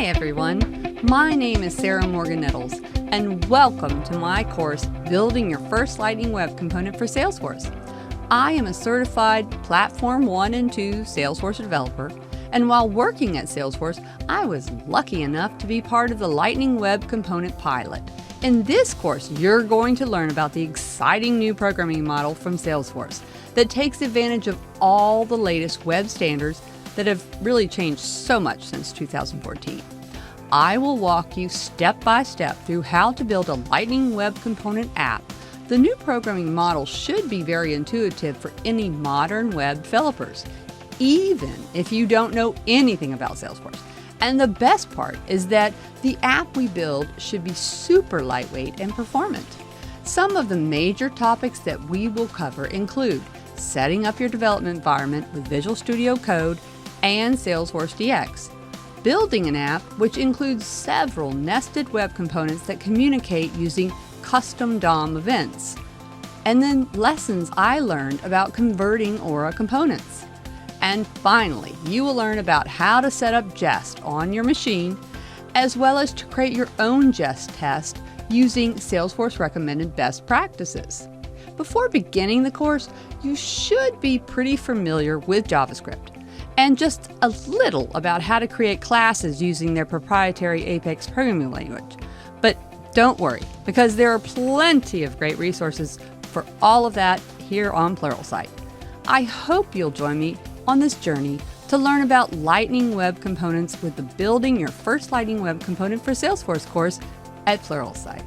Hi everyone, my name is Sara Morgan Nettles and welcome to my course, Building Your First Lightning Web Component for Salesforce. I am a certified Platform 1 and 2 Salesforce developer, and while working at Salesforce, I was lucky enough to be part of the Lightning Web Component pilot. In this course, you're going to learn about the exciting new programming model from Salesforce that takes advantage of all the latest web standards that have really changed so much since 2014. I will walk you step by step through how to build a Lightning Web Component app. The new programming model should be very intuitive for any modern web developers, even if you don't know anything about Salesforce. And the best part is that the app we build should be super lightweight and performant. Some of the major topics that we will cover include setting up your development environment with Visual Studio Code and SalesforceDX, building an app which includes several nested web components that communicate using custom DOM events, and then lessons I learned about converting Aura components. And finally, you will learn about how to set up Jest on your machine, as well as to create your own Jest test using Salesforce recommended best practices. Before beginning the course, you should be pretty familiar with JavaScript and just a little about how to create classes using their proprietary Apex programming language. But don't worry, because there are plenty of great resources for all of that here on Pluralsight. I hope you'll join me on this journey to learn about Lightning Web Components with the Building Your First Lightning Web Component for Salesforce course at Pluralsight.